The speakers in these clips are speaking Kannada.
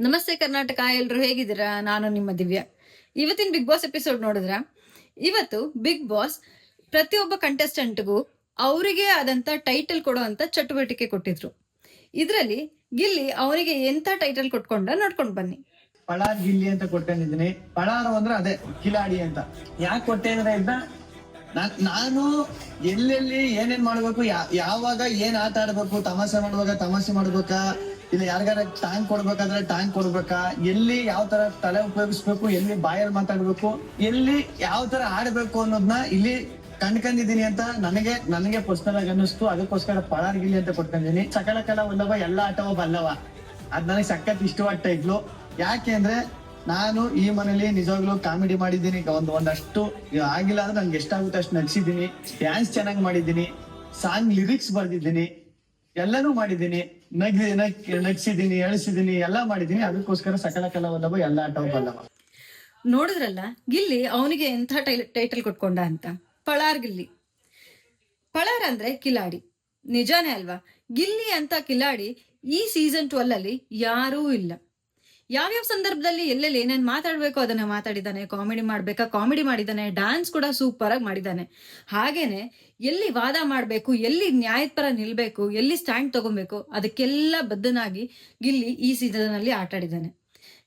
ನಮಸ್ತೆ ಕರ್ನಾಟಕ, ಎಲ್ರು ಹೇಗಿದ್ದೀರಾ? ನಾನು ನಿಮ್ಮ ದಿವ್ಯಾ. ಇವತ್ತಿನ ಬಿಗ್ ಬಾಸ್ ಎಪಿಸೋಡ್ ನೋಡಿದ್ರ? ಇವತ್ತು ಬಿಗ್ ಬಾಸ್ ಪ್ರತಿಯೊಬ್ಬ ಕಂಟೆಸ್ಟೆಂಟ್ಗೂ ಅವರಿಗೆ ಆದಂತ ಟೈಟಲ್ ಕೊಡುವಂತ ಚಟುವಟಿಕೆ ಕೊಟ್ಟಿದ್ರು. ಇದ್ರಲ್ಲಿ ಗಿಲ್ಲಿ ಅವರಿಗೆ ಎಂತ ಟೈಟಲ್ ಕೊಟ್ಕೊಂಡ ನೋಡ್ಕೊಂಡ್ ಬನ್ನಿ. ಪಳಾರ್ ಗಿಲ್ಲಿ ಅಂತ ಕೊಟ್ಟಿದ್ದೀನಿ. ಪಳಾರು ಅಂದ್ರೆ ಅದೇ ಕಿಲಾಡಿ ಅಂತ. ಯಾಕೆ ಕೊಟ್ಟೆ ಅಂದ್ರೆ ನಾನು ಎಲ್ಲೆಲ್ಲಿ ಏನೇನ್ ಮಾಡ್ಬೇಕು, ಯಾವಾಗ ಏನ್ ಆಟ ಆಡ್ಬೇಕು, ತಮಾಷೆ ಮಾಡುವಾಗ ತಮಾಷೆ ಮಾಡ್ಬೇಕಾ, ಇಲ್ಲ ಯಾರಿಗಾರ ಟ್ಯಾಂಕ್ ಕೊಡ್ಬೇಕಾದ್ರೆ ಟ್ಯಾಂಕ್ ಕೊಡ್ಬೇಕಾ, ಎಲ್ಲಿ ಯಾವ ತರ ತಲೆ ಉಪಯೋಗಿಸ್ಬೇಕು, ಎಲ್ಲಿ ಬಾಯಲ್ಲಿ ಮಾತಾಡ್ಬೇಕು, ಎಲ್ಲಿ ಯಾವ ತರ ಆಡ್ಬೇಕು ಅನ್ನೋದನ್ನ ಇಲ್ಲಿ ಕಂಡ್ಕೊಂಡಿದೀನಿ ಅಂತ ನನಗೆ ಪರ್ಸನಲ್ ಆಗಿ ಅನ್ನಿಸ್ತು. ಅದಕ್ಕೋಸ್ಕರ ಪಳಾರ್ ಗಿಲ್ಲಿ ಅಂತ ಕೊಟ್ಕೊಂಡಿದೀನಿ. ಸಕಲ ಕಲ ಒಲ್ಲವ ಎಲ್ಲ ಆಟವ ಬಲ್ಲವ, ಅದ್ ನನಗೆ ಸಖತ್ ಇಷ್ಟವಾಗ್ತಾ ಇದ್ಲು. ಯಾಕೆ ಅಂದ್ರೆ ನಾನು ಈ ಮನೇಲಿ ನಿಜವಾಗ್ಲೂ ಕಾಮಿಡಿ ಮಾಡಿದ್ದೀನಿ. ಒಂದಷ್ಟು ಆಗಿಲ್ಲ ಅಂದ್ರೆ ನಂಗೆ ಎಷ್ಟಾಗುತ್ತೆ ಅಷ್ಟು ನಗ್ಸಿದ್ದೀನಿ. ಡ್ಯಾನ್ಸ್ ಚೆನ್ನಾಗಿ ಮಾಡಿದ್ದೀನಿ, ಸಾಂಗ್ ಲಿರಿಕ್ಸ್ ಬರ್ದಿದ್ದೀನಿ, ಎಲ್ಲಾನು ಮಾಡಿದ್ದೀನಿ, ನಗ್ಸಿದ್ದೀನಿ, ಎಳಿಸಿದ್ದೀನಿ, ಎಲ್ಲಾ ಮಾಡಿದ್ದೀನಿ. ಅದಕ್ಕೋಸ್ಕರ ಸಕಲ ಕಲಾವಲ್ಲವ ಎಲ್ಲ ಆಟವ ಬಲ್ಲವ. ನೋಡಿದ್ರಲ್ಲ ಗಿಲ್ಲಿ ಅವನಿಗೆ ಎಂಥ ಟೈಟಲ್ ಕೊಟ್ಕೊಂಡ ಅಂತ. ಪಳಾರ್ ಗಿಲ್ಲಿ. ಪಳಾರ್ ಅಂದ್ರೆ ಕಿಲಾಡಿ, ನಿಜಾನೇ ಅಲ್ವಾ? ಗಿಲ್ಲಿ ಅಂತ ಕಿಲಾಡಿ ಈ ಸೀಸನ್ 12 ಅಲ್ಲಿ ಯಾರೂ ಇಲ್ಲ. ಯಾವ್ಯಾವ ಸಂದರ್ಭದಲ್ಲಿ ಎಲ್ಲೆಲ್ಲಿ ಏನೇನ್ ಮಾತಾಡ್ಬೇಕು ಅದನ್ನ ಮಾತಾಡಿದ್ದಾನೆ. ಕಾಮಿಡಿ ಮಾಡ್ಬೇಕಾ ಕಾಮಿಡಿ ಮಾಡಿದ್ದಾನೆ, ಡ್ಯಾನ್ಸ್ ಕೂಡ ಸೂಪರ್ ಆಗಿ ಮಾಡಿದ್ದಾನೆ. ಹಾಗೇನೆ ಎಲ್ಲಿ ವಾದ ಮಾಡ್ಬೇಕು, ಎಲ್ಲಿ ನ್ಯಾಯದ ಪರ ನಿಲ್ಬೇಕು, ಎಲ್ಲಿ ಸ್ಟ್ಯಾಂಡ್ ತಗೊಬೇಕು, ಅದಕ್ಕೆಲ್ಲ ಬದ್ಧನಾಗಿ ಗಿಲ್ಲಿ ಈ ಸೀಸನ್ ಅಲ್ಲಿ ಆಟ ಆಡಿದ್ದಾನೆ.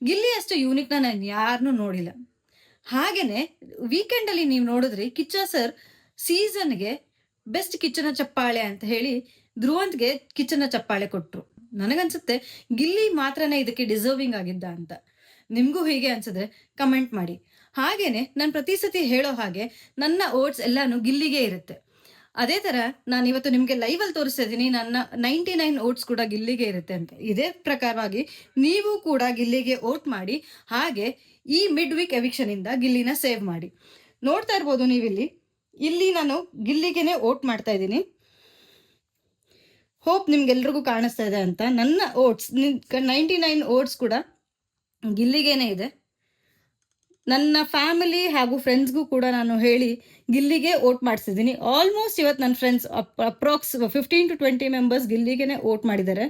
ಗಿಲ್ಲಿ ಅಷ್ಟು ಯೂನಿಕ್ ನಾನು ಯಾರನ್ನೂ ನೋಡಿಲ್ಲ. ಹಾಗೇನೆ ವೀಕೆಂಡ್ ಅಲ್ಲಿ ನೀವು ನೋಡಿದ್ರಿ, ಕಿಚ್ಚ ಸರ್ ಸೀಸನ್ಗೆ ಬೆಸ್ಟ್ ಕಿಚ್ಚನ ಚಪ್ಪಾಳೆ ಅಂತ ಹೇಳಿ ಧ್ರುವಂತ್ಗೆ ಕಿಚ್ಚನ ಚಪ್ಪಾಳೆ ಕೊಟ್ರು. ನನಗನ್ಸುತ್ತೆ ಗಿಲ್ಲಿ ಮಾತ್ರನೇ ಇದಕ್ಕೆ ಡಿಸರ್ವಿಂಗ್ ಆಗಿದ್ದ ಅಂತ. ನಿಮ್ಗೂ ಹೀಗೆ ಅನ್ಸಿದ್ರೆ ಕಮೆಂಟ್ ಮಾಡಿ. ಹಾಗೇನೆ ನಾನು ಪ್ರತಿ ಸತಿ ಹೇಳೋ ಹಾಗೆ ನನ್ನ ಓಟ್ಸ್ ಎಲ್ಲಾನು ಗಿಲ್ಲಿಗೆ ಇರುತ್ತೆ. ಅದೇ ತರ ನಾನು ಇವತ್ತು ನಿಮ್ಗೆ ಲೈವ್ ಅಲ್ಲಿ ತೋರಿಸ್ತಾ ಇದ್ದೀನಿ, ನನ್ನ 99 ಓಟ್ಸ್ ಕೂಡ ಗಿಲ್ಲಿಗೆ ಇರುತ್ತೆ ಅಂತ. ಇದೇ ಪ್ರಕಾರವಾಗಿ ನೀವು ಕೂಡ ಗಿಲ್ಲಿಗೆ ಓಟ್ ಮಾಡಿ. ಹಾಗೆ ಈ ಮಿಡ್ ವೀಕ್ ಎವಿಕ್ಷನ್ ಇಂದ ಗಿಲ್ಲಿನ ಸೇವ್ ಮಾಡಿ. ನೋಡ್ತಾ ಇರ್ಬೋದು ಇಲ್ಲಿ ನಾನು ಗಿಲ್ಲಿಗೆನೆ ಓಟ್ ಮಾಡ್ತಾ ಇದ್ದೀನಿ. ಹೋಪ್ ನಿಮ್ಗೆಲ್ರಿಗೂ ಕಾಣಿಸ್ತಾ ಇದೆ ಅಂತ. ನನ್ನ ಓಟ್ಸ್ 99 ಓಟ್ಸ್ ಕೂಡ ಗಿಲ್ಲಿಗೇನೆ ಇದೆ. ನನ್ನ ಫ್ಯಾಮಿಲಿ ಹಾಗೂ ಫ್ರೆಂಡ್ಸ್ಗೂ ಕೂಡ ನಾನು ಹೇಳಿ ಗಿಲ್ಲಿಗೆ ಓಟ್ ಮಾಡಿಸಿದ್ದೀನಿ. ಆಲ್ಮೋಸ್ಟ್ ಇವತ್ತು ನನ್ನ ಫ್ರೆಂಡ್ಸ್ ಅಪ್ರಾಕ್ಸ್ 15 to 20 ಮೆಂಬರ್ಸ್ ಗಿಲ್ಲಿಗೆನೆ ಓಟ್ ಮಾಡಿದ್ದಾರೆ.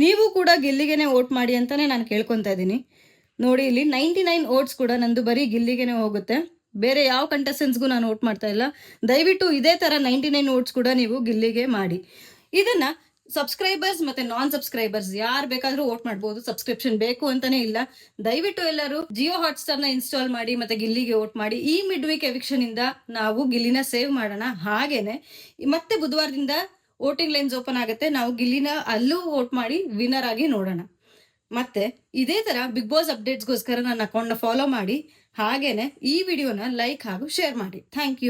ನೀವು ಕೂಡ ಗಿಲ್ಲಿಗೆನೆ ಓಟ್ ಮಾಡಿ ಅಂತಾನೆ ನಾನು ಕೇಳ್ಕೊತಾ ಇದ್ದೀನಿ. ನೋಡಿ, ಇಲ್ಲಿ 99 ಓಟ್ಸ್ ಕೂಡ ನಂದು ಬರೀ ಗಿಲ್ಲಿಗೆನೆ ಹೋಗುತ್ತೆ. ಬೇರೆ ಯಾವ ಕಂಟೆಸ್ಟೆಂಟ್ಸ್ಗೂ ನಾನು ಓಟ್ ಮಾಡ್ತಾ ಇಲ್ಲ. ದಯವಿಟ್ಟು ಇದೇ ತರ 99 ಓಟ್ಸ್ ಕೂಡ ನೀವು ಗಿಲ್ಲಿಗೆ ಮಾಡಿ. ಇದನ್ನ ಸಬ್ಸ್ಕ್ರೈಬರ್ಸ್ ಮತ್ತೆ ನಾನ್ ಸಬ್ಸ್ಕ್ರೈಬರ್ಸ್ ಯಾರು ಬೇಕಾದ್ರೂ ಓಟ್ ಮಾಡ್ಬೋದು. ಸಬ್ಸ್ಕ್ರಿಪ್ಷನ್ ಬೇಕು ಅಂತಾನೆ ಇಲ್ಲ. ದಯವಿಟ್ಟು ಎಲ್ಲರೂ ಜಿಯೋ ಹಾಟ್ಸ್ಟಾರ್ ನ ಇನ್ಸ್ಟಾಲ್ ಮಾಡಿ ಮತ್ತೆ ಗಿಲ್ಲಿಗೆ ಓಟ್ ಮಾಡಿ. ಈ ಮಿಡ್ ವೀಕ್ ಎವಿಕ್ಷನ್ ಇಂದ ನಾವು ಗಿಲ್ಲಿನ ಸೇವ್ ಮಾಡೋಣ. ಹಾಗೇನೆ ಮತ್ತೆ ಬುಧವಾರದಿಂದ ವೋಟಿಂಗ್ ಲೈನ್ಸ್ ಓಪನ್ ಆಗುತ್ತೆ. ನಾವು ಗಿಲ್ಲಿನ ಅಲ್ಲೂ ವೋಟ್ ಮಾಡಿ ವಿನ್ನರ್ ಆಗಿ ನೋಡೋಣ. ಮತ್ತೆ ಇದೇ ತರ ಬಿಗ್ ಬಾಸ್ ಅಪ್ಡೇಟ್ಸ್ಗೋಸ್ಕರ ನನ್ನ ಅಕೌಂಟ್ ನ ಫಾಲೋ ಮಾಡಿ. ಹಾಗೇನೆ ಈ ವಿಡಿಯೋನ ಲೈಕ್ ಹಾಗೂ ಶೇರ್ ಮಾಡಿ. Thank you.